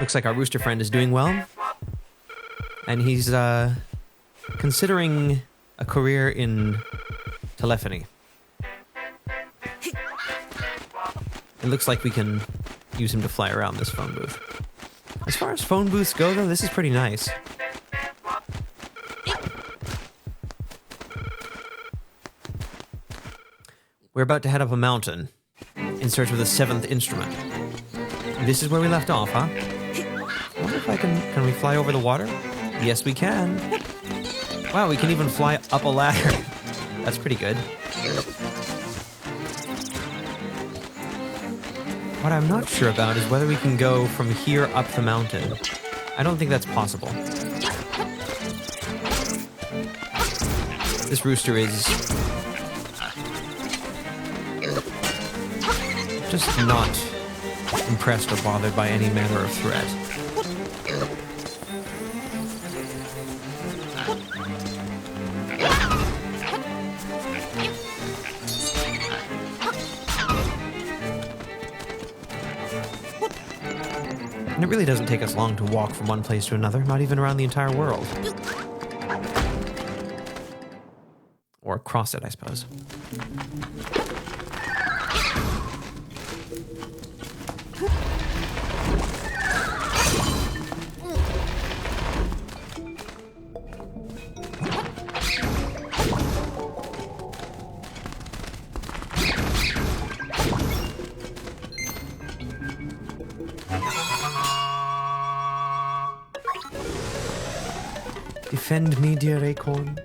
Looks like our rooster friend is doing well. And he's considering a career in telephony. It looks like we can use him to fly around this phone booth. As far as phone booths go, though, this is pretty nice. We're about to head up a mountain in search of the 7th instrument. This is where we left off, huh? I wonder if I can we fly over the water? Yes, we can. Wow, we can even fly up a ladder. That's pretty good. What I'm not sure about is whether we can go from here up the mountain. I don't think that's possible. This rooster is just not impressed or bothered by any manner of threat. And it really doesn't take us long to walk from one place to another, not even around the entire world. Or across it, I suppose. Defend me, dear acorn.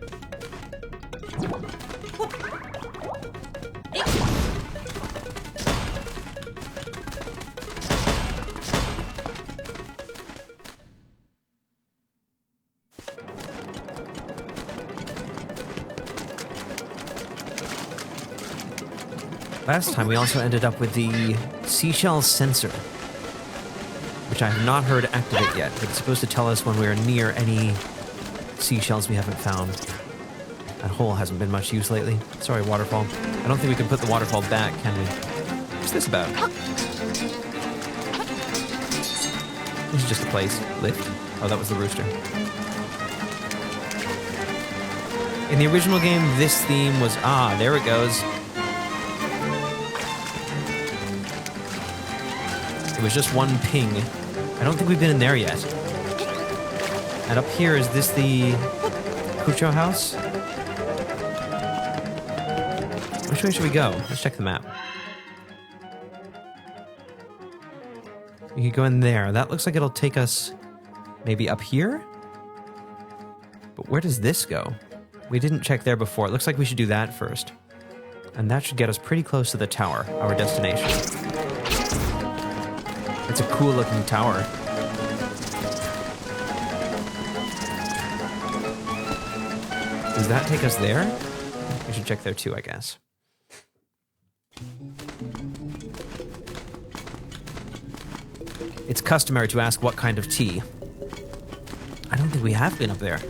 Last time we also ended up with the Seashell Sensor, which I have not heard activate yet, but it's supposed to tell us when we're near any seashells we haven't found. That hole hasn't been much use lately. Sorry, waterfall. I don't think we can put the waterfall back, can we? What's this about? This is just a place. Lift. Oh, that was the rooster. In the original game, this theme was... Ah, there it goes. It was just one ping. I don't think we've been in there yet. And up here, is this the Cucho House? Which way should we go? Let's check the map. We could go in there. That looks like it'll take us maybe up here? But where does this go? We didn't check there before. It looks like we should do that first. And that should get us pretty close to the tower, our destination. It's a cool looking tower. Does that take us there? We should check there too, I guess. It's customary to ask what kind of tea. I don't think we have been up there.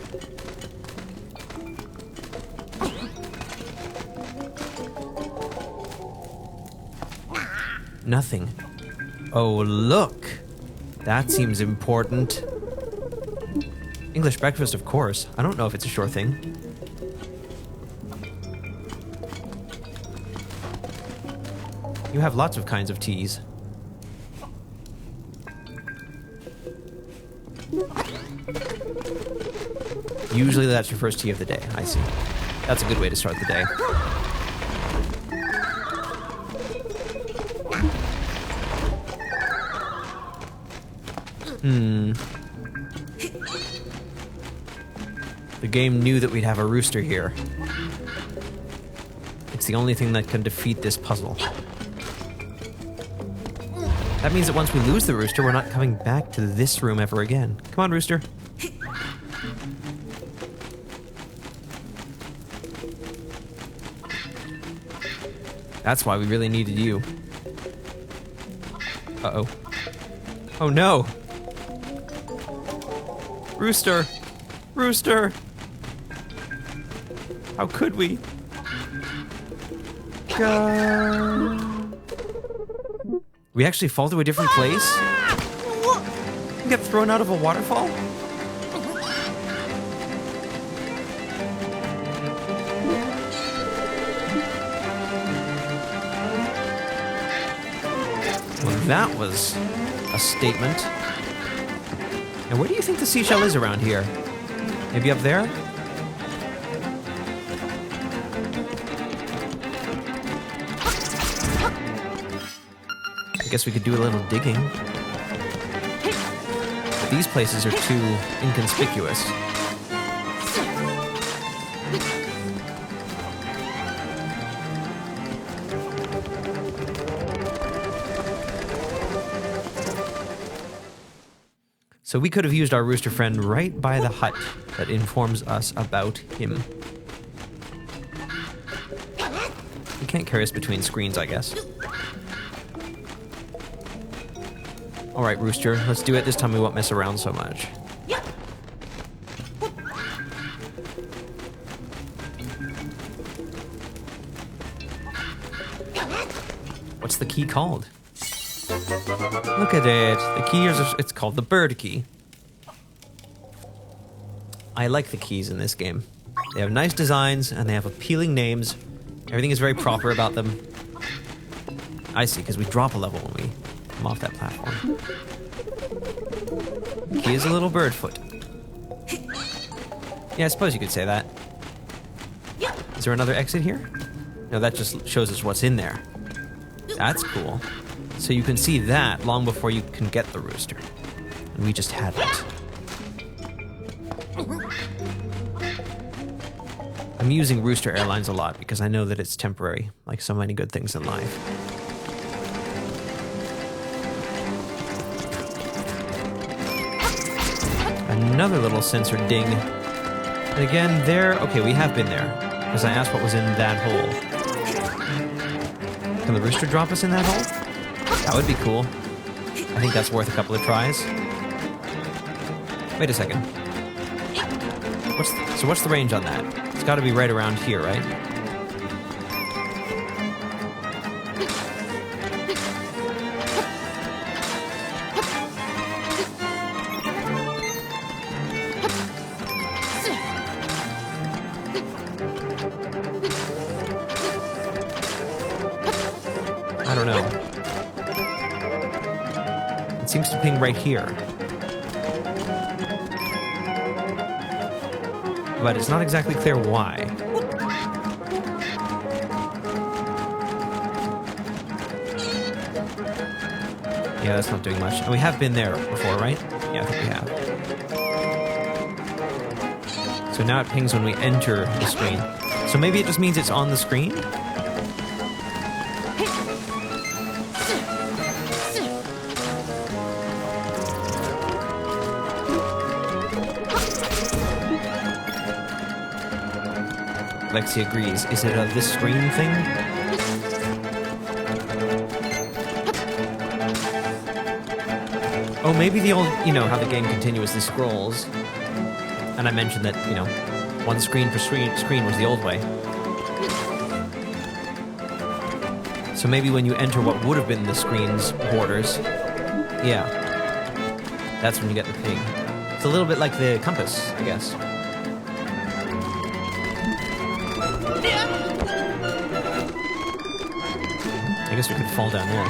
Nothing. Oh, look! That seems important. English breakfast, of course. I don't know if it's a sure thing. You have lots of kinds of teas. Usually that's your first tea of the day. I see. That's a good way to start the day. The game knew that we'd have a rooster here. It's the only thing that can defeat this puzzle. That means that once we lose the rooster, we're not coming back to this room ever again. Come on, rooster. That's why we really needed you. Uh-oh. Oh no! Rooster! Rooster! How could we? We actually fall to a different place? can get thrown out of a waterfall? Well, that was a statement. And where do you think the seashell is around here? Maybe up there? I guess we could do a little digging. But these places are too inconspicuous. So we could have used our rooster friend right by the hut that informs us about him. He can't carry us between screens, I guess. All right, Rooster, let's do it. This time we won't mess around so much. What's the key called? Look at it. The key is, it's called the bird key. I like the keys in this game. They have nice designs and they have appealing names. Everything is very proper about them. I see, because we drop a level when we come off that platform. Key is a little bird foot. Yeah, I suppose you could say that. Is there another exit here? No, that just shows us what's in there. That's cool. So you can see that long before you can get the rooster. And we just hadn't. I'm using Rooster Airlines a lot because I know that it's temporary, like so many good things in life. Another little sensor ding. And again, there... Okay, we have been there. Because I asked what was in that hole. Can the rooster drop us in that hole? That would be cool. I think that's worth a couple of tries. Wait a second. What's the range on that? It's got to be right around here, right? I don't know. It seems to ping right here. But it's not exactly clear why. Yeah, that's not doing much. And we have been there before, right? Yeah, I think we have. So now it pings when we enter the screen. So maybe it just means it's on the screen? Lexi agrees. Is it a this screen thing? Oh, maybe the old, you know, how the game continuously scrolls. And I mentioned that, you know, one screen per screen was the old way. So maybe when you enter what would have been the screen's borders, yeah, that's when you get the ping. It's a little bit like the compass, I guess. I guess we could fall down there.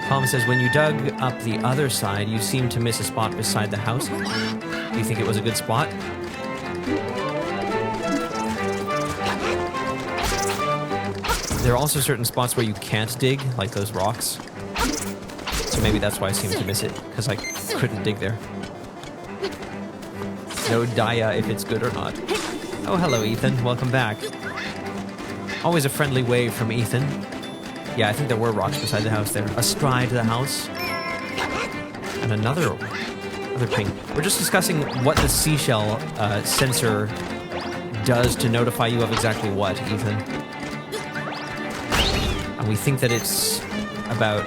Tom says, when you dug up the other side, you seemed to miss a spot beside the house. Do you think it was a good spot? There are also certain spots where you can't dig, like those rocks. So maybe that's why I seemed to miss it, because I couldn't dig there. No dia if it's good or not. Oh, hello, Ethan. Welcome back. Always a friendly wave from Ethan. Yeah, I think there were rocks beside the house there. Astride the house. And another ping. We're just discussing what the seashell sensor does to notify you of exactly what, Ethan. And we think that it's about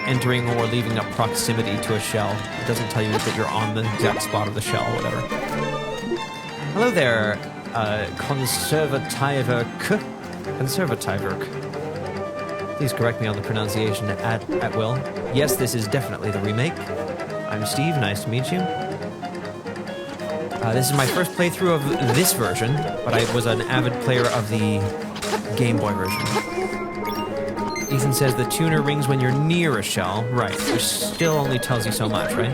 entering or leaving a proximity to a shell. It doesn't tell you that you're on the exact spot of the shell or whatever. Hello there, Conservativerk. Please correct me on the pronunciation at will. Yes, this is definitely the remake. I'm Steve, nice to meet you. This is my first playthrough of this version, but I was an avid player of the Game Boy version. Ethan says the tuner rings when you're near a shell. Right, which still only tells you so much, right?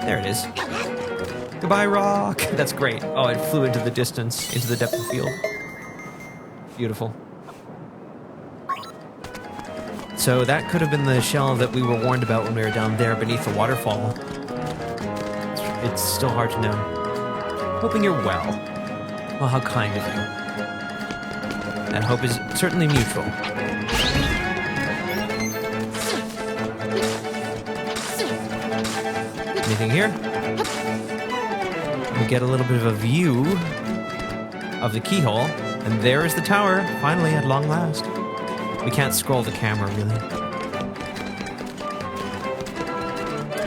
There it is. Goodbye, rock! That's great. Oh, it flew into the distance, into the depth of field. Beautiful. So that could have been the shell that we were warned about when we were down there beneath the waterfall. It's still hard to know. Hoping you're well. Well, how kind of you. That hope is certainly mutual. Anything here? We get a little bit of a view of the keyhole, and there is the tower, finally at long last. We can't scroll the camera, really.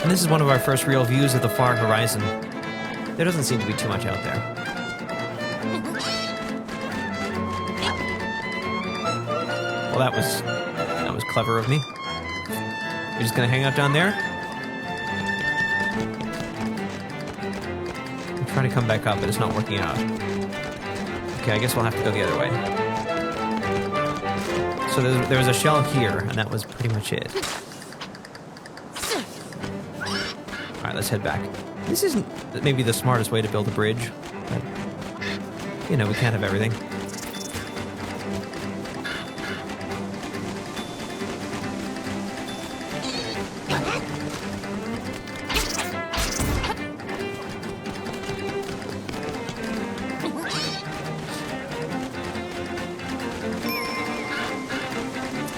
And this is one of our first real views of the far horizon. There doesn't seem to be too much out there. Well, that was clever of me. You're just gonna hang out down there? I'm trying to come back up, but it's not working out. Okay, I guess we'll have to go the other way. So there was a shell here, and that was pretty much it. Alright, let's head back. This isn't maybe the smartest way to build a bridge, but, you know, we can't have everything.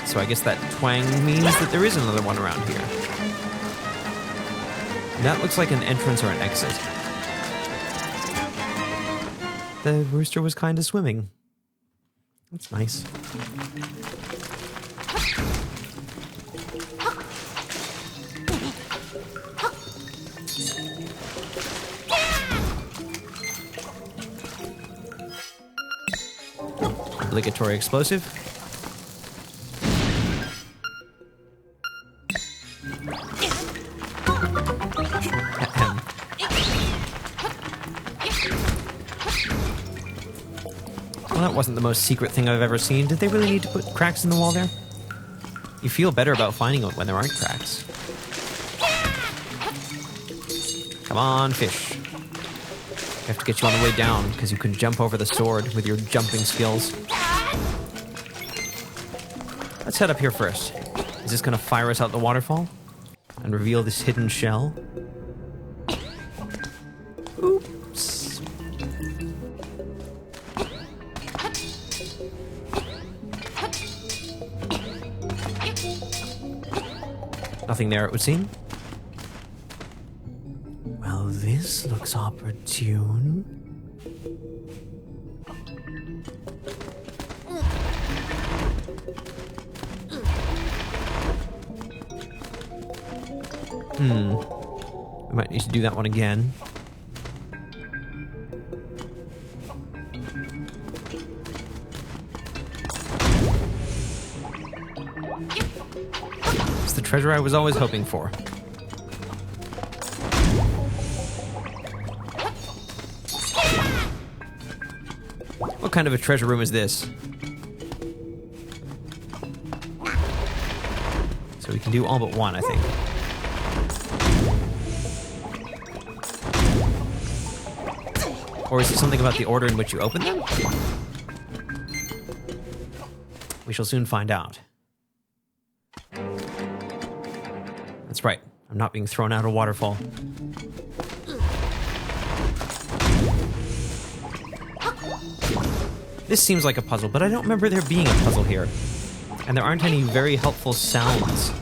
So I guess that twang means that there is another one around here. That looks like an entrance or an exit. The rooster was kind of swimming. That's nice. Obligatory explosive. Well, that wasn't the most secret thing I've ever seen. Did they really need to put cracks in the wall there? You feel better about finding it when there aren't cracks. Come on, fish. I have to get you on the way down, because you can jump over the sword with your jumping skills. Let's head up here first. Is this going to fire us out the waterfall? And reveal this hidden shell? Oops. Nothing there, it would seem. Well, this looks opportune. We might need to do that one again. It's the treasure I was always hoping for. What kind of a treasure room is this? So we can do all but one, I think. Or is it something about the order in which you open them? We shall soon find out. That's right. I'm not being thrown out a waterfall. This seems like a puzzle, but I don't remember there being a puzzle here. And there aren't any very helpful sounds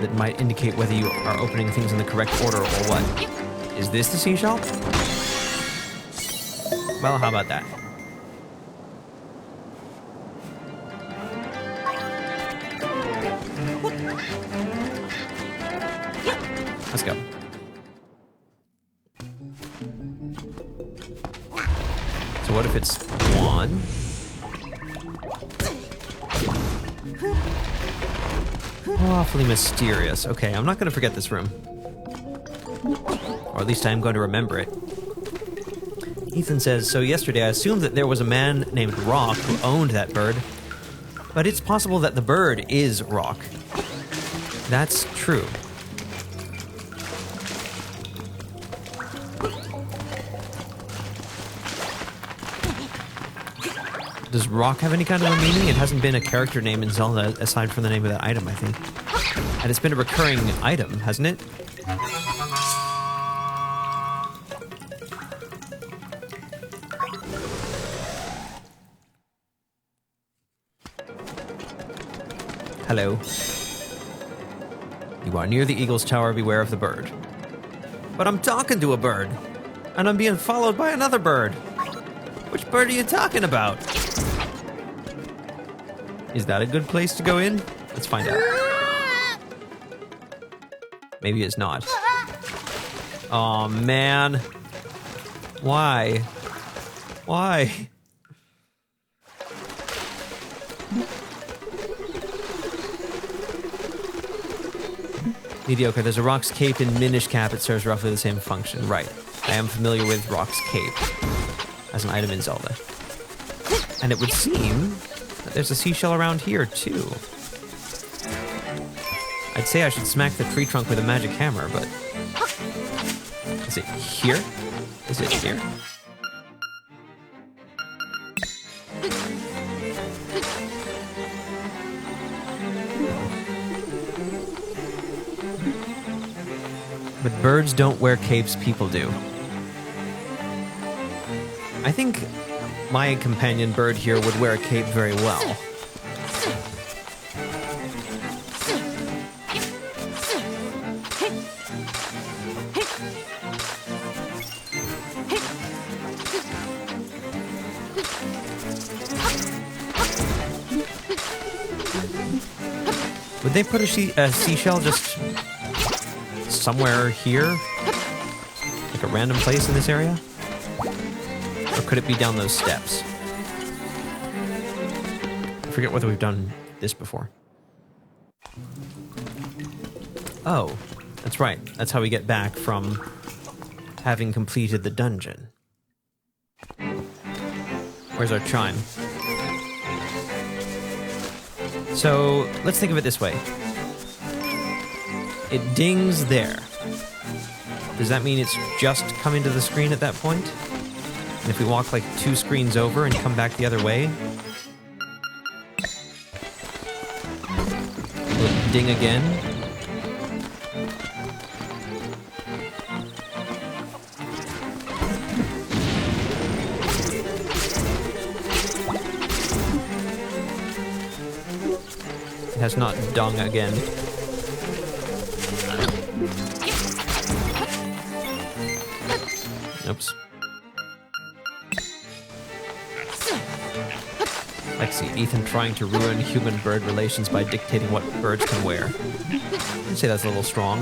that might indicate whether you are opening things in the correct order or what. Is this the seashell? Well, how about that? Let's go. So what if it's one? Awfully mysterious. Okay, I'm not going to forget this room. Or at least I am going to remember it. Ethan says, so yesterday I assumed that there was a man named Rock who owned that bird. But it's possible that the bird is Rock. That's true. Does Rock have any kind of a meaning? It hasn't been a character name in Zelda aside from the name of that item, I think. And it's been a recurring item, hasn't it? Hello. You are near the Eagle's Tower, beware of the bird. But I'm talking to a bird, and I'm being followed by another bird. Which bird are you talking about? Is that a good place to go in? Let's find out. Maybe it's not. Aw, man. Why? Why? Mediocre. There's a Rock's Cape in Minish Cap. It serves roughly the same function. Right. I am familiar with Rock's Cape as an item in Zelda. And it would seem that there's a seashell around here, too. I'd say I should smack the tree trunk with a magic hammer, but... Is it here? Is it here? But birds don't wear capes, people do. I think my companion bird here would wear a cape very well. Would they put a seashell just somewhere here? Like a random place in this area? Or could it be down those steps? I forget whether we've done this before. Oh, that's right. That's how we get back from having completed the dungeon. Where's our chime? So, let's think of it this way. It dings there. Does that mean it's just coming to the screen at that point? And if we walk like 2 screens over and come back the other way, will it ding again? It has not dung again. Oops. I see Ethan trying to ruin human-bird relations by dictating what birds can wear. I'd say that's a little strong.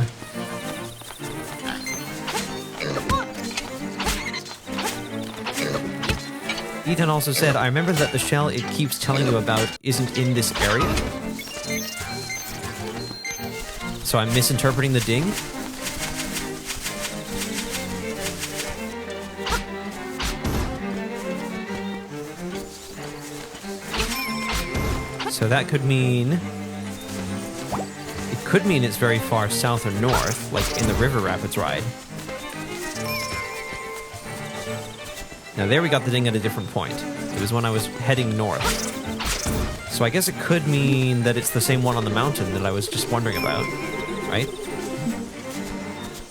Ethan also said, I remember that the shell it keeps telling you about isn't in this area. So I'm misinterpreting the ding? So that could mean... It could mean it's very far south or north, like in the River Rapids ride. Now there we got the ding at a different point. It was when I was heading north. So I guess it could mean that it's the same one on the mountain that I was just wondering about, right?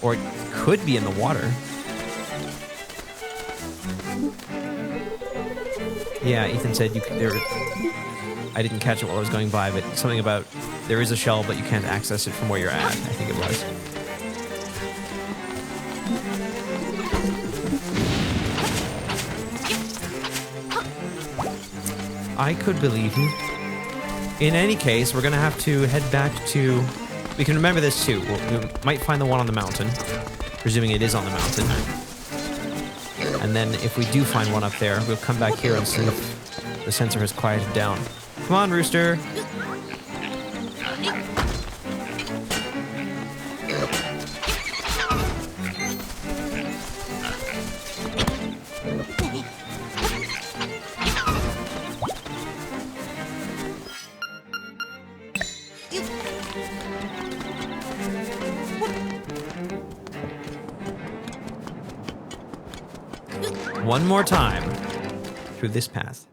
Or it could be in the water. Yeah, Ethan said you could... I didn't catch it while I was going by, but something about there is a shell, but you can't access it from where you're at, I think it was. I could believe you. In any case, we're going to have to head back to... We can remember this too. We might find the one on the mountain, presuming it is on the mountain. And then if we do find one up there, we'll come back here and see if the sensor has quieted down. Come on, Rooster. One more time through this path.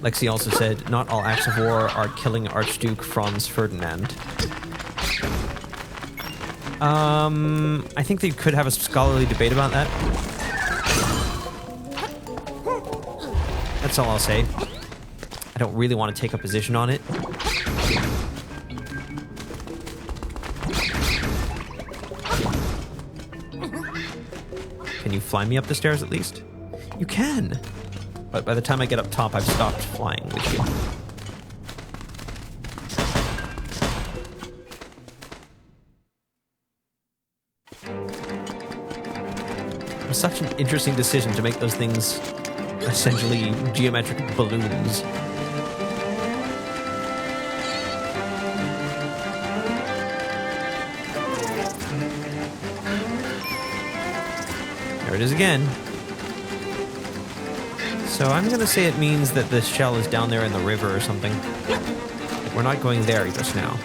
Lexi also said, not all acts of war are killing Archduke Franz Ferdinand. I think they could have a scholarly debate about that. That's all I'll say. I don't really want to take a position on it. Can you fly me up the stairs at least? You can! But by the time I get up top, I've stopped flying with you. It was such an interesting decision to make those things essentially geometric balloons. There it is again. So I'm gonna say it means that the shell is down there in the river or something. We're not going there just now.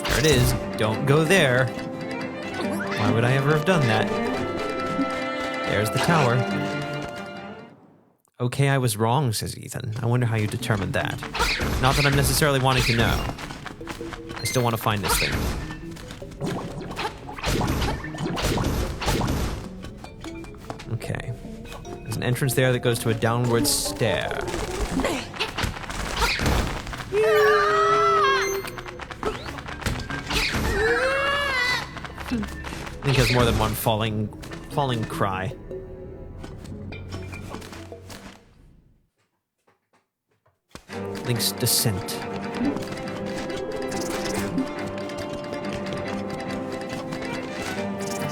There it is. Don't go there. Why would I ever have done that? There's the tower. Okay, I was wrong, says Ethan. I wonder how you determined that. Not that I'm necessarily wanting to know. I still want to find this thing. Okay. There's an entrance there that goes to a downward stair. I think he has more than one falling cry. Link's descent.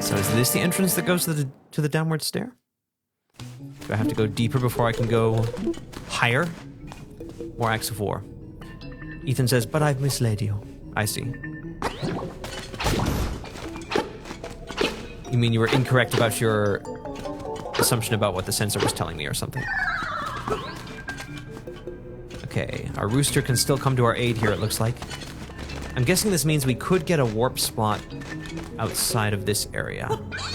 So is this the entrance that goes to the downward stair? Do I have to go deeper before I can go higher? More acts of war. Ethan says, but I've misled you. I see. You mean you were incorrect about your assumption about what the sensor was telling me or something? Okay, our rooster can still come to our aid here, it looks like. I'm guessing this means we could get a warp spot outside of this area,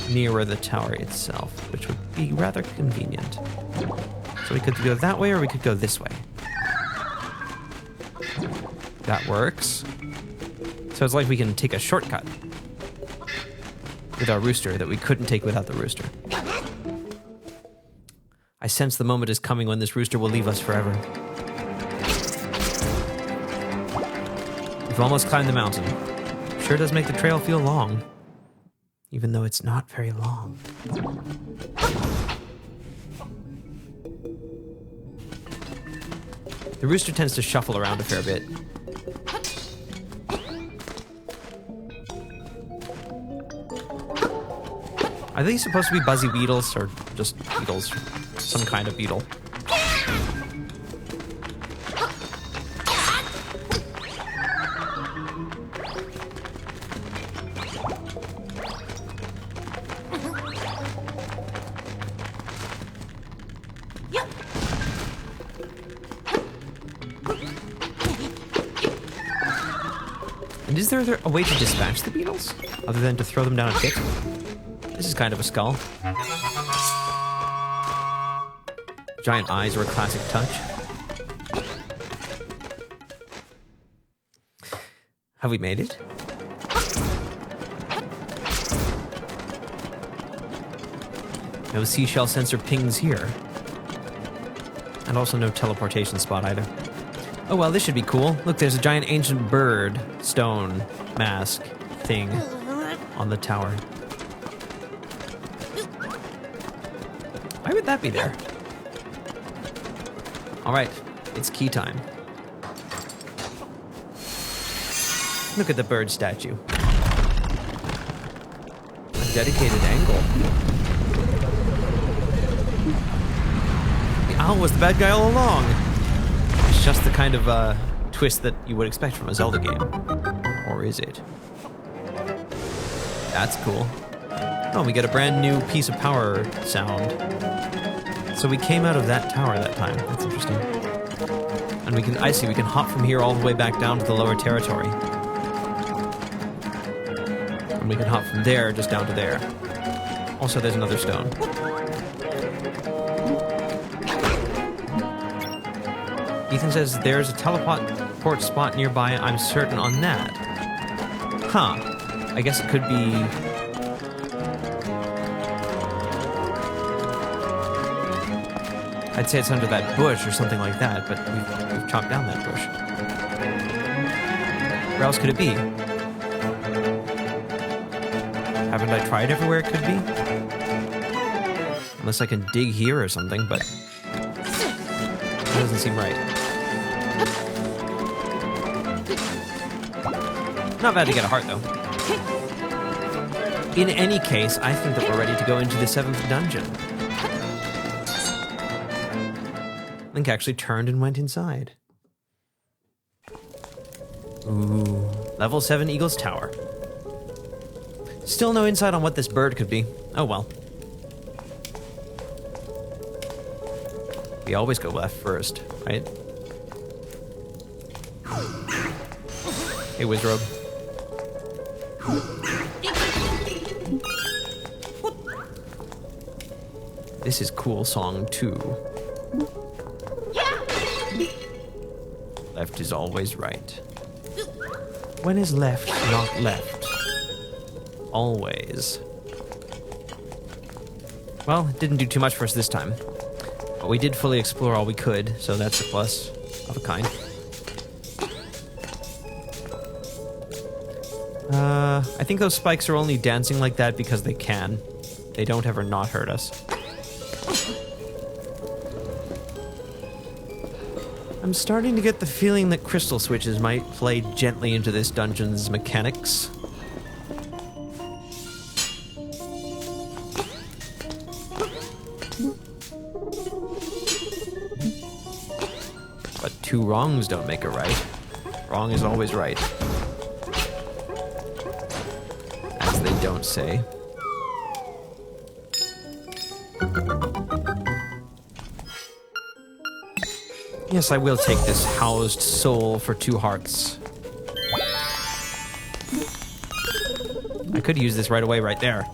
nearer the tower itself, which would be rather convenient. So we could go that way or we could go this way. That works. So it's like we can take a shortcut with our rooster that we couldn't take without the rooster. I sense the moment is coming when this rooster will leave us forever. We've almost climbed the mountain. Sure does make the trail feel long, even though it's not very long. The rooster tends to shuffle around a fair bit. Are these supposed to be buzzy beetles, or just beetles? Some kind of beetle. And is there a way to dispatch the beetles, other than to throw them down a pit? This is kind of a skull. Giant eyes are a classic touch. Have we made it? No seashell sensor pings here. And also no teleportation spot either. Oh well, this should be cool. Look, there's a giant ancient bird, stone, mask, thing on the tower. Why would that be there? Alright, it's key time. Look at the bird statue. dedicated angle. The owl was the bad guy all along. It's just the kind of twist that you would expect from a Zelda game. Or is it? That's cool. Oh, we get a brand new piece of power sound. So we came out of that tower that time. That's interesting. And we can hop from here all the way back down to the lower territory. And we can hop from there just down to there. Also, there's another stone. Ethan says there's a teleport spot nearby. I'm certain on that. Huh. I guess it could be... I'd say it's under that bush or something like that, but we've chopped down that bush. Where else could it be? Haven't I tried everywhere it could be? Unless I can dig here or something, but that doesn't seem right. Not bad to get a heart, though. In any case, I think that we're ready to go into the 7th dungeon. Link actually turned and went inside. Ooh. Level 7 Eagle's Tower. Still no insight on what this bird could be. Oh well. We always go left first, right? Hey, Wizrobe. This is cool song too. Left is always right. When is left not left? Always. Well, it didn't do too much for us this time. But we did fully explore all we could, so that's a plus of a kind. I think those spikes are only dancing like that because they can. They don't ever not hurt us. I'm starting to get the feeling that crystal switches might play gently into this dungeon's mechanics. But two wrongs don't make a right. Wrong is always right. As they don't say. Yes, I will take this housed soul for 2 hearts. I could use this right away right there.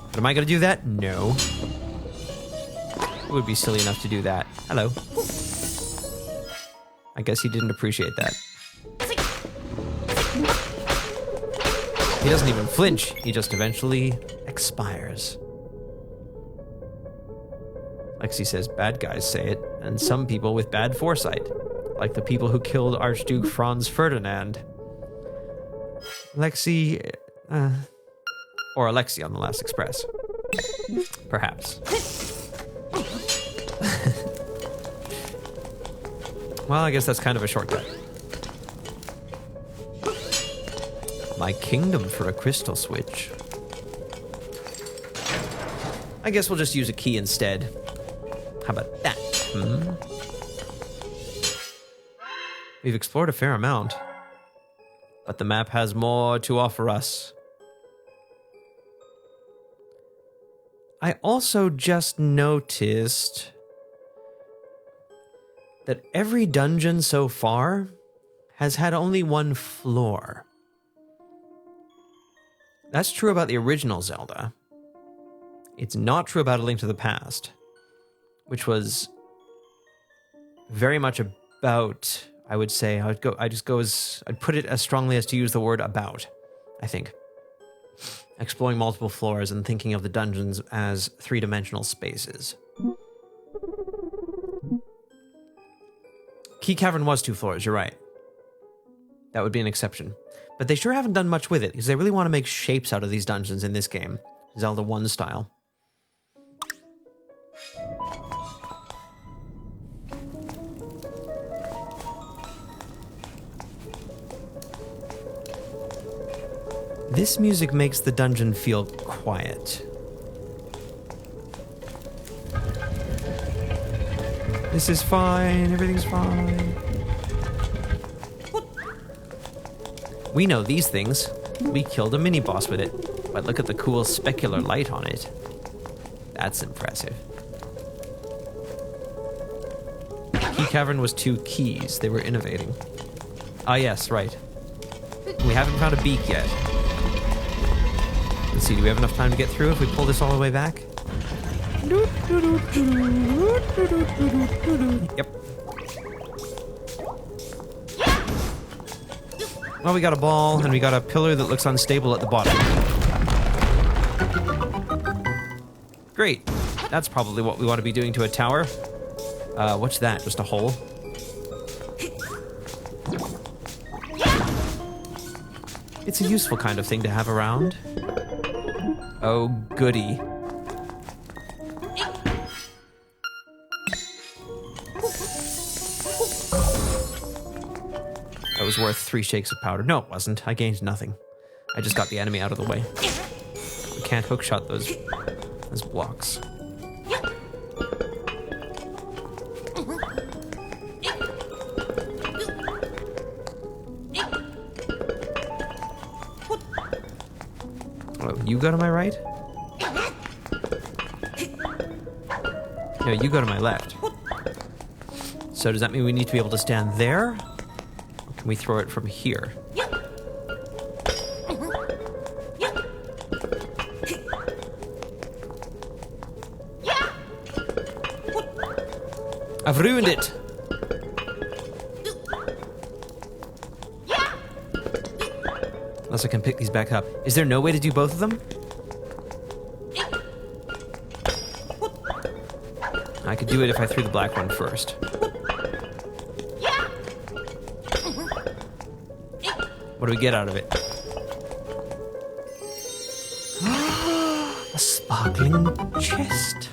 But am I going to do that? No. It would be silly enough to do that. Hello. I guess he didn't appreciate that. He doesn't even flinch. He just eventually expires. Lexi says bad guys say it, and some people with bad foresight, like the people who killed Archduke Franz Ferdinand. Lexi, or Alexi on the Last Express. Perhaps. Well, I guess that's kind of a shortcut. My kingdom for a crystal switch. I guess we'll just use a key instead. How about that? We've explored a fair amount, but the map has more to offer us. I also just noticed that every dungeon so far has had only 1 floor. That's true about the original Zelda. It's not true about A Link to the Past, which was very much about, I would say, I'd put it as strongly as to use the word about, I think. Exploring multiple floors and thinking of the dungeons as 3-dimensional spaces. Key Cavern was 2 floors, you're right. That would be an exception. But they sure haven't done much with it, because they really want to make shapes out of these dungeons in this game. Zelda 1 style. This music makes the dungeon feel quiet. This is fine, everything's fine. We know these things. We killed a mini-boss with it, but look at the cool specular light on it. That's impressive. Key Cavern was 2 keys. They were innovating. Ah, yes, right. We haven't found a beak yet. Let's see, do we have enough time to get through if we pull this all the way back? Yep. Well, we got a ball, and we got a pillar that looks unstable at the bottom. Great. That's probably what we want to be doing to a tower. What's that? Just a hole? It's a useful kind of thing to have around. Oh, goody. That was worth 3 shakes of powder. No, it wasn't. I gained nothing. I just got the enemy out of the way. We can't hookshot those blocks. Oh, you go to my right? No, you go to my left. So does that mean we need to be able to stand there? Or can we throw it from here? I've ruined it! Unless I can pick these back up. Is there no way to do both of them? I could do it if I threw the black one first. What do we get out of it? A sparkling chest.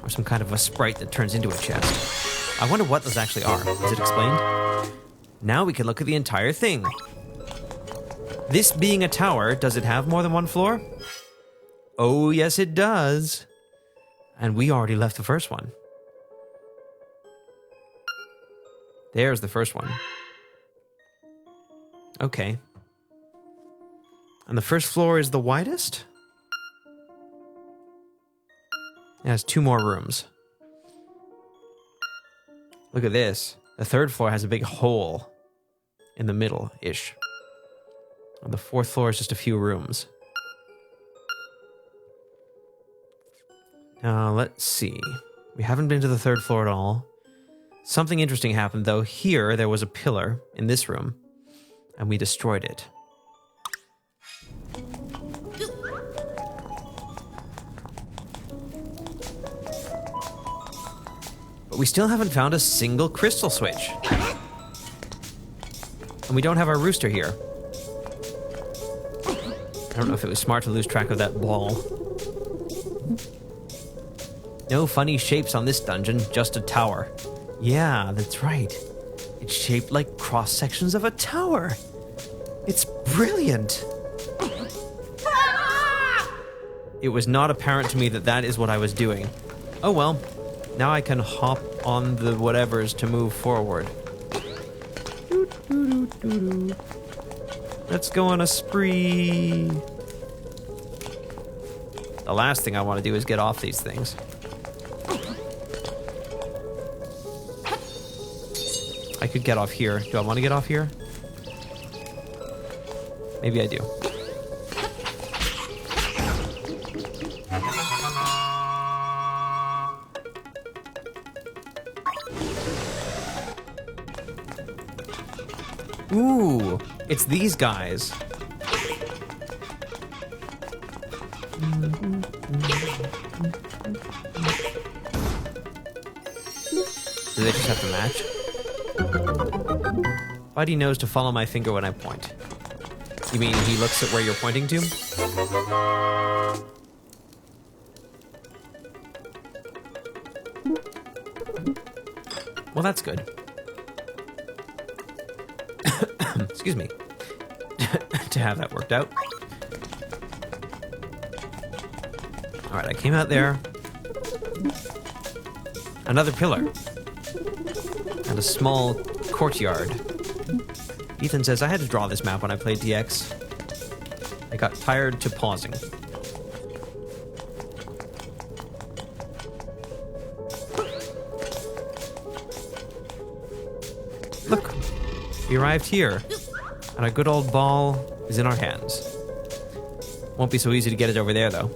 Or some kind of a sprite that turns into a chest. I wonder what those actually are. Is it explained? Now we can look at the entire thing. This being a tower, does it have more than 1 floor? Oh, yes, it does. And we already left the first one. There's the first one. Okay. And the first floor is the widest? It has 2 more rooms. Look at this. The 3rd floor has a big hole in the middle-ish. And the 4th floor is just a few rooms. Now, let's see. We haven't been to the 3rd floor at all. Something interesting happened, though. Here, there was a pillar in this room, and we destroyed it. But we still haven't found a single crystal switch. And we don't have our rooster here. I don't know if it was smart to lose track of that ball. No funny shapes on this dungeon, just a tower. Yeah, that's right. It's shaped like cross-sections of a tower. It's brilliant. It was not apparent to me that that is what I was doing. Oh well, now I can hop on the whatevers to move forward. Let's go on a spree. The last thing I want to do is get off these things. I could get off here. Do I want to get off here? Maybe I do. Ooh, it's these guys. Do they just have to match? Buddy knows to follow my finger when I point. You mean he looks at where you're pointing to? Well, that's good. Excuse me. to have that worked out. All right, I came out there. Another pillar. And a small courtyard. Ethan says, I had to draw this map when I played DX. I got tired to pausing. Look, we arrived here, and our good old ball is in our hands. Won't be so easy to get it over there, though.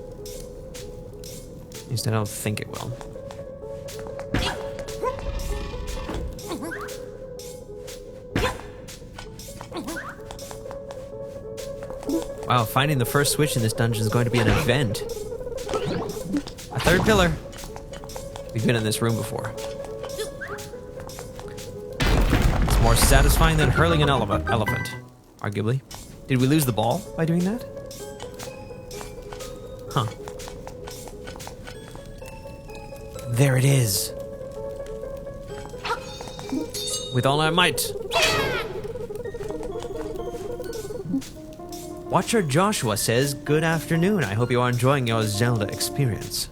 At least I don't think it will. Wow, finding the first switch in this dungeon is going to be an event. A third pillar. We've been in this room before. It's more satisfying than hurling an elephant, arguably. Did we lose the ball by doing that? Huh. There it is. With all our might. Watcher Joshua says, good afternoon. I hope you are enjoying your Zelda experience.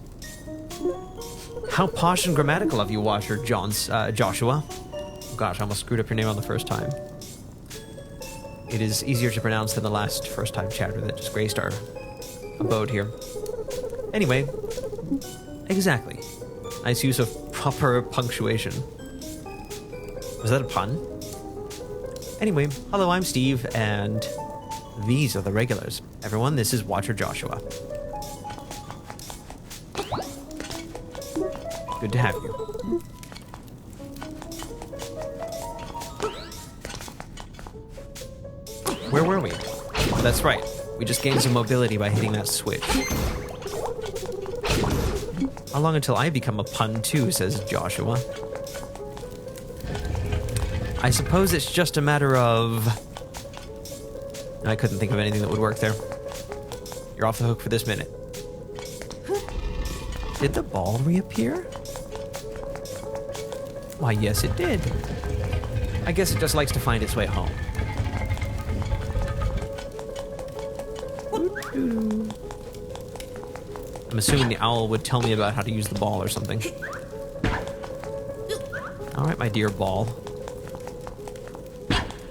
How posh and grammatical of you, Watcher Joshua. Gosh, I almost screwed up your name on the first time. It is easier to pronounce than the last first-time chapter that just graced our abode here. Anyway, exactly. Nice use of proper punctuation. Was that a pun? Anyway, hello, I'm Steve, and these are the regulars. Everyone, this is Watcher Joshua. Good to have you. Where were we? Oh, that's right. We just gained some mobility by hitting that switch. How long until I become a pun too, says Joshua. I suppose it's just a matter of... I couldn't think of anything that would work there. You're off the hook for this minute. Did the ball reappear? Why, yes it did. I guess it just likes to find its way home. I'm assuming the owl would tell me about how to use the ball or something. Alright, my dear ball.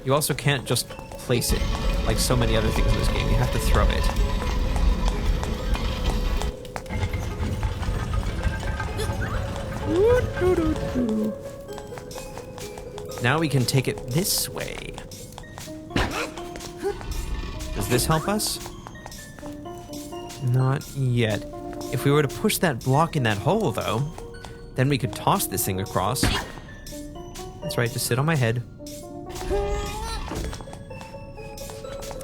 You also can't just place it, like so many other things in this game. You have to throw it. Now we can take it this way. Does this help us? Not yet. If we were to push that block in that hole, though, then we could toss this thing across. That's right, just sit on my head.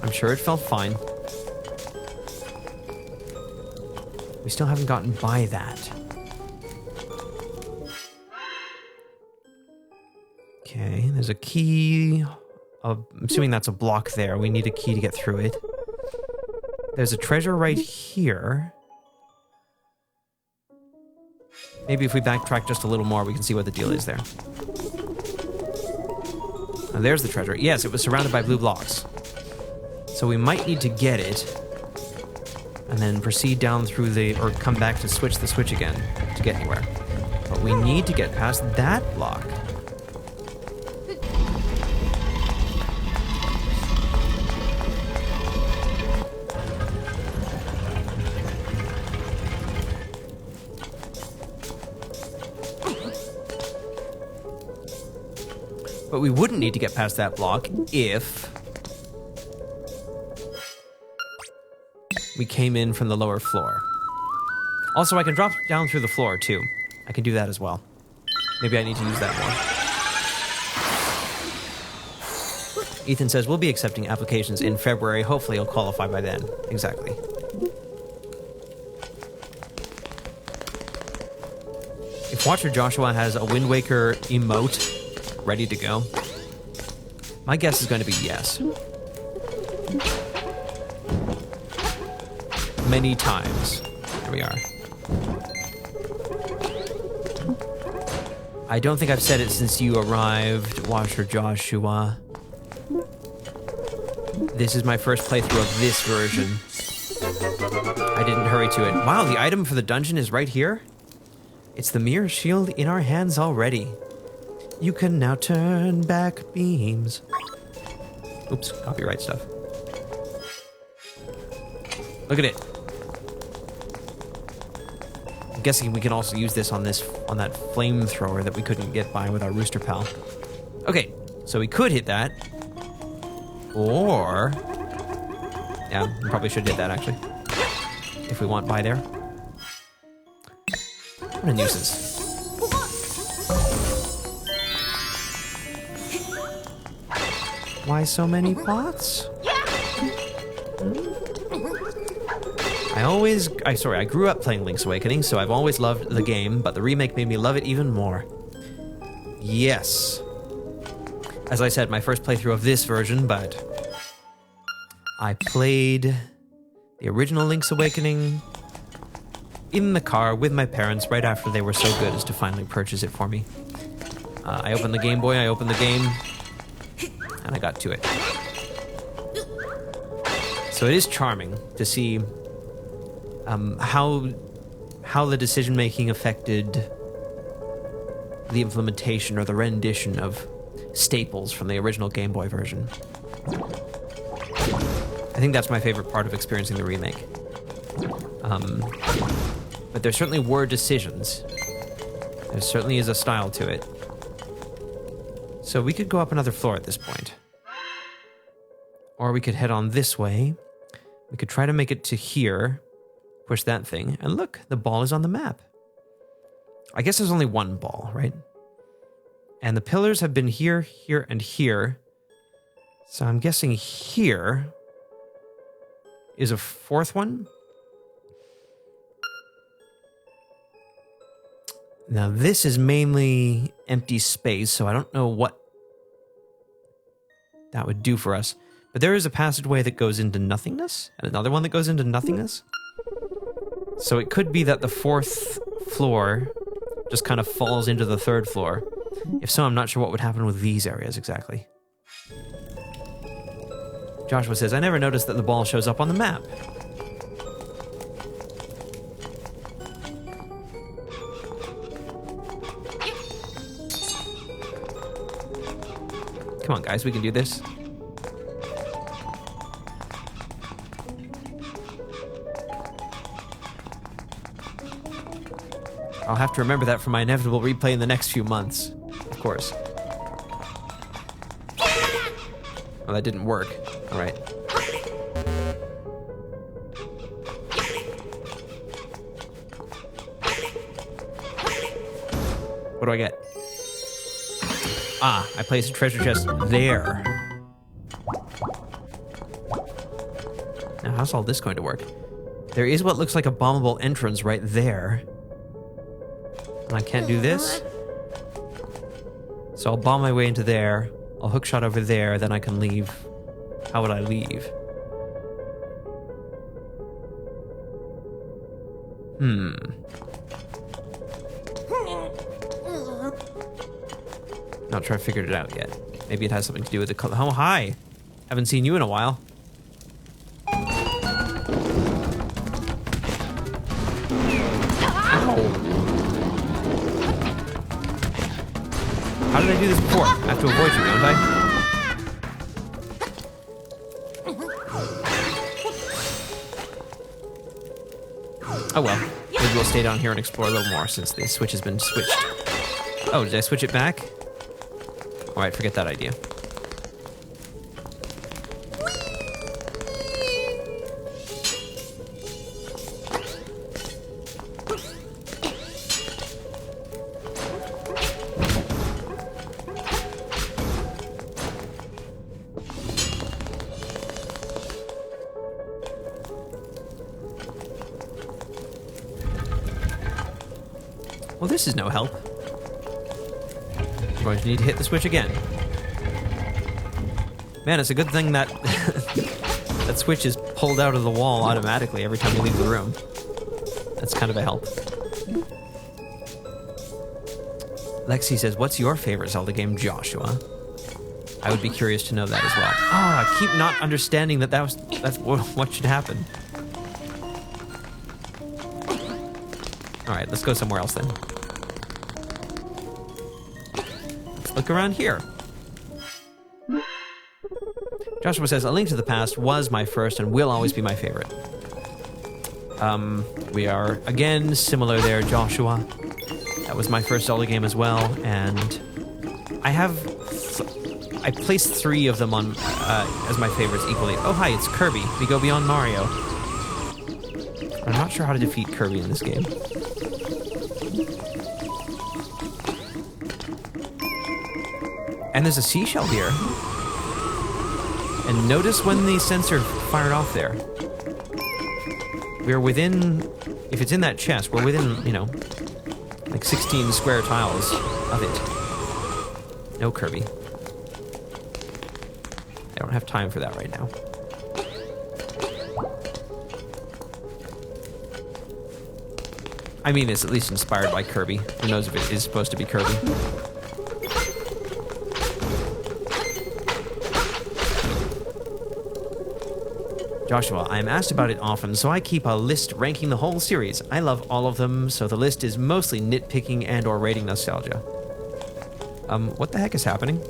I'm sure it felt fine. We still haven't gotten by that. Okay, there's a key. I'm assuming that's a block there. We need a key to get through it. There's a treasure right here. Maybe if we backtrack just a little more, we can see what the deal is there. Oh, there's the treasure. Yes, it was surrounded by blue blocks. So we might need to get it, and then proceed down through the, or come back to switch the switch again to get anywhere. But we need to get past that block. But we wouldn't need to get past that block if we came in from the lower floor. Also, I can drop down through the floor, too. I can do that as well. Maybe I need to use that more. Ethan says, we'll be accepting applications in February. Hopefully, he'll qualify by then. Exactly. If Watcher Joshua has a Wind Waker emote ready to go, my guess is going to be yes. Many times. There we are. I don't think I've said it since you arrived, Watcher Joshua. This is my first playthrough of this version. I didn't hurry to it. Wow, the item for the dungeon is right here? It's the mirror shield in our hands already. You can now turn back beams. Oops, copyright stuff. Look at it. I'm guessing we can also use this on that flamethrower that we couldn't get by with our rooster pal. Okay, so we could hit that. Or... yeah, we probably should hit that, actually. If we want by there. What a nuisance. Why so many pots? I grew up playing Link's Awakening, so I've always loved the game, but the remake made me love it even more. Yes. As I said, my first playthrough of this version, but I played the original Link's Awakening in the car with my parents right after they were so good as to finally purchase it for me. I opened the Game Boy, I opened the game, and I got to it. So it is charming to see how the decision-making affected the implementation or the rendition of staples from the original Game Boy version. I think that's my favorite part of experiencing the remake. But there certainly were decisions. There certainly is a style to it. So we could go up another floor at this point. Or we could head on this way. We could try to make it to here. Push that thing. And look, the ball is on the map. I guess there's only one ball, right? And the pillars have been here, here, and here. So I'm guessing here is a fourth one. Now this is mainly empty space, so I don't know what that would do for us. But there is a passageway that goes into nothingness, and another one that goes into nothingness. So it could be that the fourth floor just kind of falls into the third floor. If so, I'm not sure what would happen with these areas exactly. Joshua says, I never noticed that the ball shows up on the map. Come on, guys, we can do this. I'll have to remember that for my inevitable replay in the next few months. Of course. Oh, that didn't work. All right. What do I get? Ah, I placed a treasure chest there. Now, how's all this going to work? There is what looks like a bombable entrance right there. And I can't do this. So I'll bomb my way into there. I'll hookshot over there, then I can leave. How would I leave? Not sure I figured it out yet. Maybe it has something to do with the color. Oh, hi! Haven't seen you in a while. Ow! How did I do this before? I have to avoid you, don't I? Oh well. Maybe we'll stay down here and explore a little more since the switch has been switched. Oh, did I switch it back? Alright, forget that idea. Well, this is no help. We're going to need to hit the switch again. Man, it's a good thing that that switch is pulled out of the wall automatically every time we leave the room. That's kind of a help. Lexi says, what's your favorite Zelda game, Joshua? I would be curious to know that as well. Oh, I keep not understanding that's what should happen. All right, let's go somewhere else then. Let's look around here. Joshua says, A Link to the Past was my first and will always be my favorite. We are, again, similar there, Joshua. That was my first Zelda game as well, and I placed 3 of them on as my favorites equally. Oh, hi, it's Kirby. We go beyond Mario. I'm not sure how to defeat Kirby in this game. And there's a seashell here. And notice when the sensor fired off there. We're within, if it's in that chest, we're within, you know, like 16 square tiles of it. No Kirby. I don't have time for that right now. I mean, it's at least inspired by Kirby. Who knows if it is supposed to be Kirby. Joshua, I am asked about it often, so I keep a list ranking the whole series. I love all of them, so the list is mostly nitpicking and or rating nostalgia. What the heck is happening?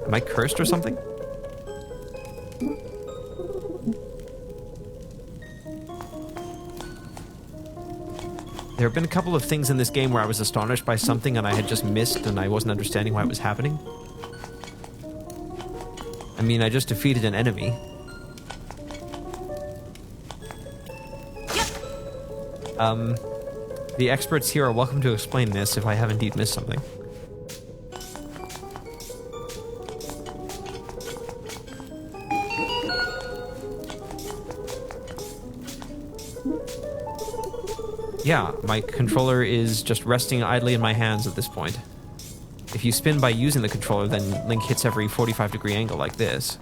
Am I cursed or something? There have been a couple of things in this game where I was astonished by something and I had just missed and I wasn't understanding why it was happening. I mean, I just defeated an enemy. The experts here are welcome to explain this if I have indeed missed something. Yeah, my controller is just resting idly in my hands at this point. If you spin by using the controller, then Link hits every 45-degree angle like this.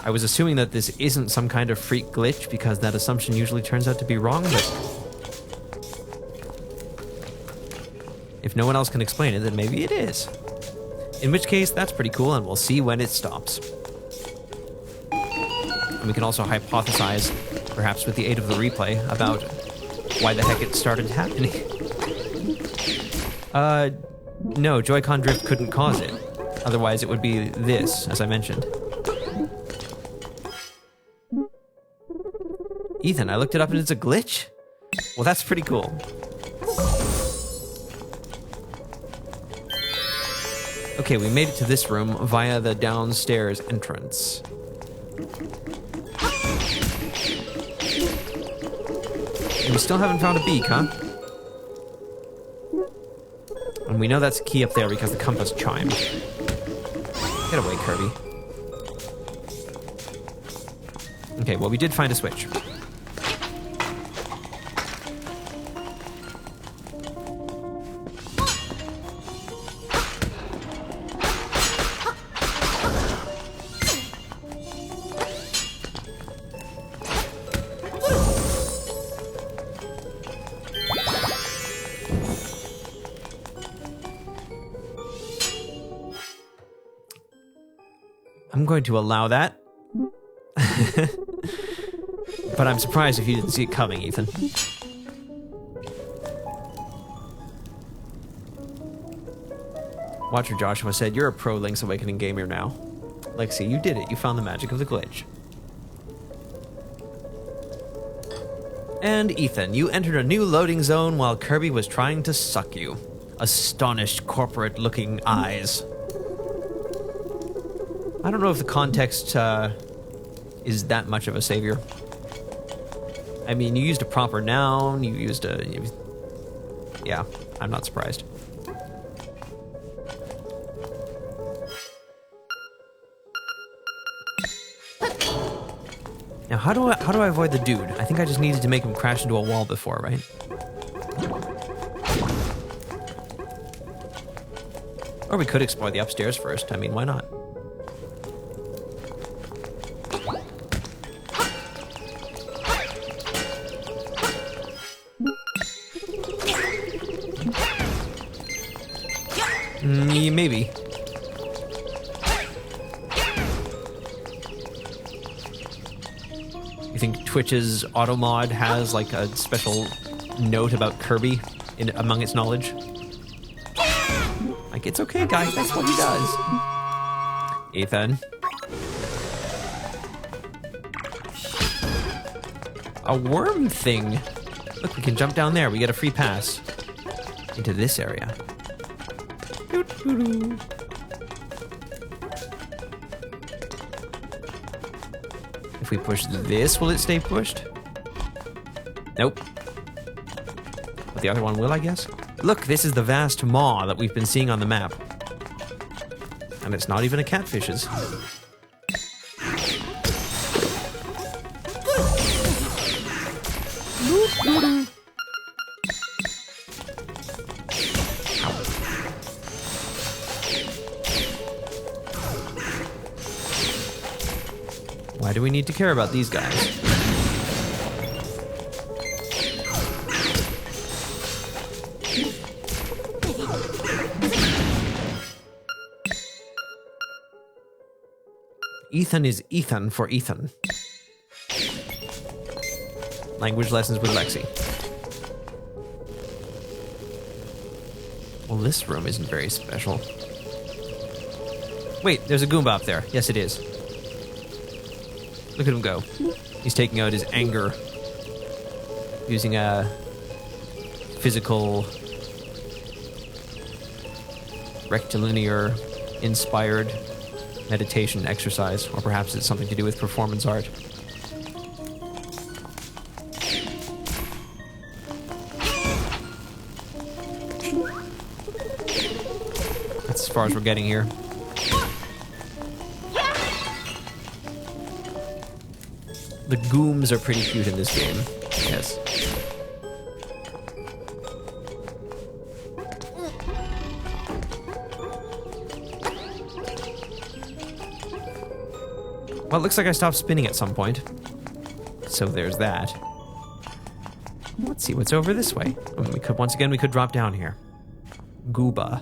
I was assuming that this isn't some kind of freak glitch, because that assumption usually turns out to be wrong, but if no one else can explain it, then maybe it is. In which case, that's pretty cool, and we'll see when it stops. And we can also hypothesize, perhaps with the aid of the replay, about why the heck it started happening. No, Joy-Con drift couldn't cause it. Otherwise, it would be this, as I mentioned. Ethan, I looked it up and it's a glitch? Well, that's pretty cool. Okay, we made it to this room via the downstairs entrance. And we still haven't found a beak, huh? And we know that's a key up there because the compass chimed. Get away, Kirby. Okay, well, we did find a switch. I'm going to allow that. But I'm surprised if you didn't see it coming, Ethan. Watcher Joshua said, "You're a pro Link's Awakening gamer now." Lexi, you did it. You found the magic of the glitch. And Ethan, you entered a new loading zone while Kirby was trying to suck you. Astonished corporate-looking eyes. I don't know if the context is that much of a savior. I mean, you used a proper noun, you used a... Yeah, I'm not surprised. Now, how do I avoid the dude? I think I just needed to make him crash into a wall before, right? Or we could explore the upstairs first. I mean, why not? Maybe. You think Twitch's automod has like a special note about Kirby among its knowledge? Like, it's okay, guys. That's what he does. Ethan. A worm thing. Look, we can jump down there. We get a free pass into this area. Doo-doo-doo. If we push this, will it stay pushed? Nope. But the other one will, I guess. Look, this is the vast maw that we've been seeing on the map. And it's not even a catfish's. Why do we need to care about these guys? Ethan is Ethan for Ethan. Language lessons with Lexi. Well, this room isn't very special. Wait, there's a Goomba up there. Yes, it is. Look at him go. He's taking out his anger using a physical rectilinear inspired meditation exercise, or perhaps it's something to do with performance art. That's as far as we're getting here. The gooms are pretty cute in this game. Yes. Well, it looks like I stopped spinning at some point. So there's that. Let's see what's over this way. We could, once again, we could drop down here. Gooba.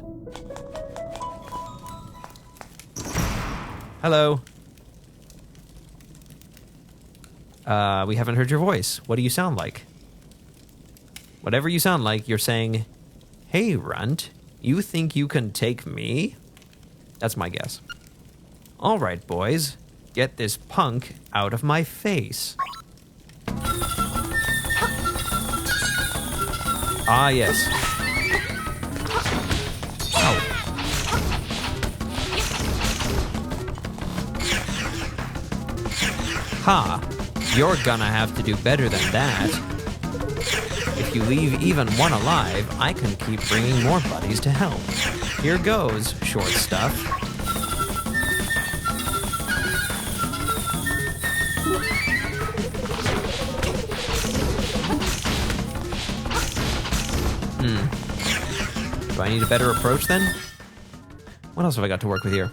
Hello. We haven't heard your voice. What do you sound like? Whatever you sound like, you're saying, "Hey, Runt, you think you can take me?" That's my guess. All right, boys. Get this punk out of my face. Ah, yes. Ow. Ha! You're gonna have to do better than that. If you leave even one alive, I can keep bringing more buddies to help. Here goes, short stuff. Do I need a better approach then? What else have I got to work with here?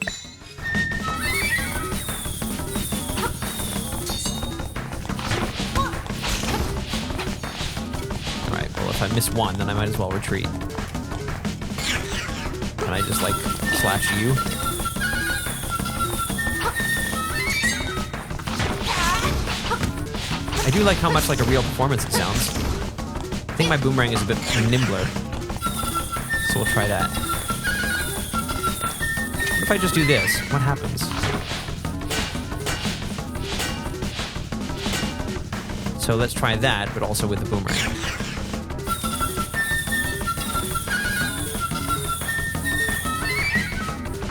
Alright, well if I miss one, then I might as well retreat. Can I just like slash you? I do like how much like a real performance it sounds. I think my boomerang is a bit nimbler. So we'll try that. What if I just do this? What happens? So let's try that, but also with the boomerang.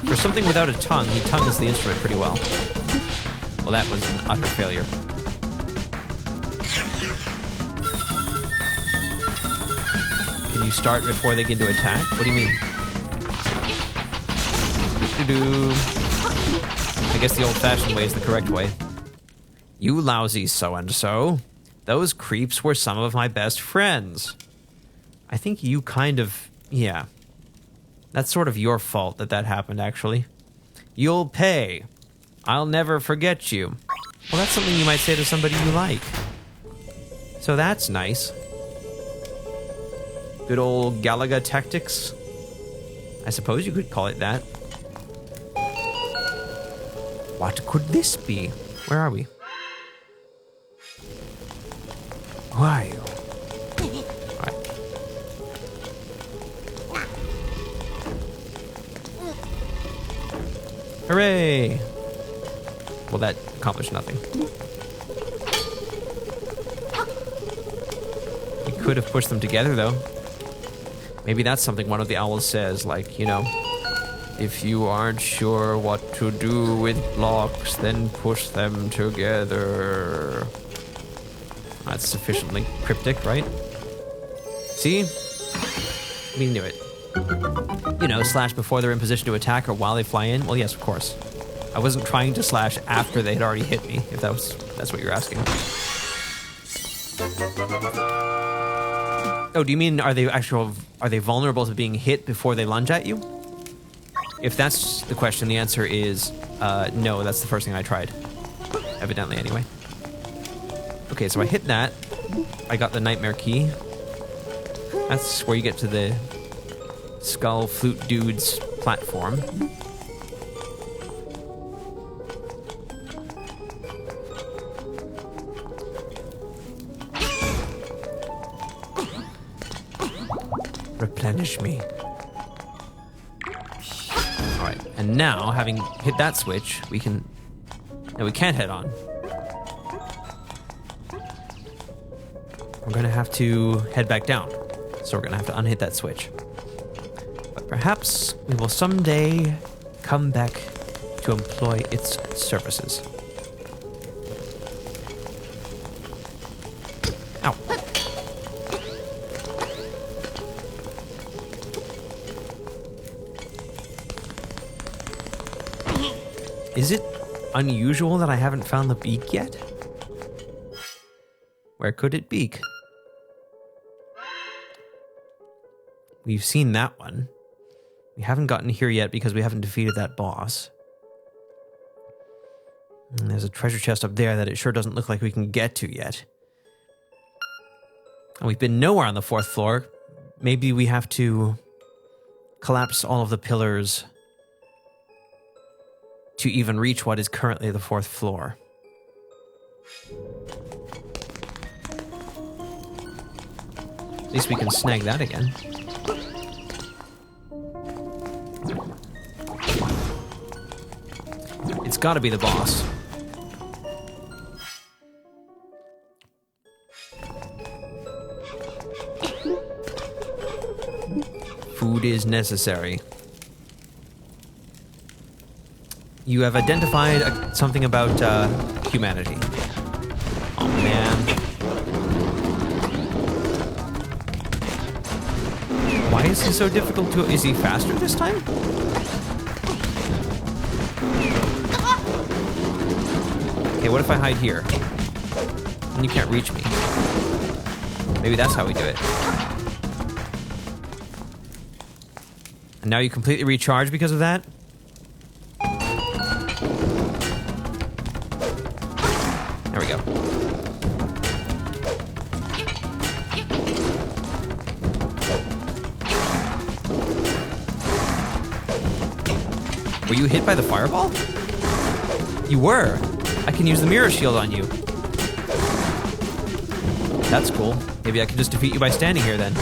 For something without a tongue, he tongues the instrument pretty well. Well, that was an utter failure. Can you start before they get to attack? What do you mean? I guess the old-fashioned way is the correct way. You lousy so-and-so. Those creeps were some of my best friends. I think you kind of... yeah. That's sort of your fault that happened, actually. You'll pay. I'll never forget you. Well, that's something you might say to somebody you like. So that's nice. Good old Galaga tactics. I suppose you could call it that. What could this be? Where are we? Why? Alright. Hooray! Well, that accomplished nothing. We could have pushed them together, though. Maybe that's something one of the owls says, like, you know, if you aren't sure what to do with blocks, then push them together. That's sufficiently cryptic, right? See? We knew it. You know, slash before they're in position to attack or while they fly in? Well, yes, of course. I wasn't trying to slash after they had already hit me, if that's what you're asking. Oh, do you mean are they vulnerable to being hit before they lunge at you? If that's the question, the answer is no, that's the first thing I tried. Evidently, anyway. Okay, so I hit that. I got the nightmare key. That's where you get to the skull flute dude's platform. Replenish me. Alright, and now, having hit that switch, we can... No, we can't head on. We're gonna have to head back down. So we're gonna have to unhit that switch. But perhaps we will someday come back to employ its services. Ow. Is it unusual that I haven't found the beak yet? Where could it beak? We've seen that one. We haven't gotten here yet because we haven't defeated that boss. And there's a treasure chest up there that it sure doesn't look like we can get to yet. And we've been nowhere on the 4th floor. Maybe we have to collapse all of the pillars to even reach what is currently the 4th floor. At least we can snag that again. It's gotta be the boss. Food is necessary. You have identified something about humanity. Oh man. Why is he so difficult to... Is he faster this time? Okay, what if I hide here? And you can't reach me. Maybe that's how we do it. And now you completely recharge because of that? There we go. Were you hit by the fireball? You were. I can use the mirror shield on you. That's cool. Maybe I can just defeat you by standing here then.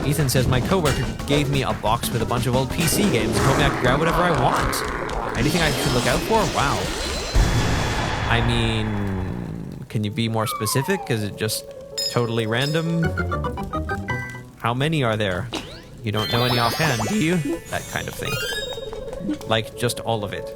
Ethan says, my coworker gave me a box with a bunch of old PC games and told me I could grab whatever I want. Anything I should look out for? Wow. I mean, can you be more specific? Is it just totally random? How many are there? You don't know any offhand, do you? That kind of thing. Like, just all of it.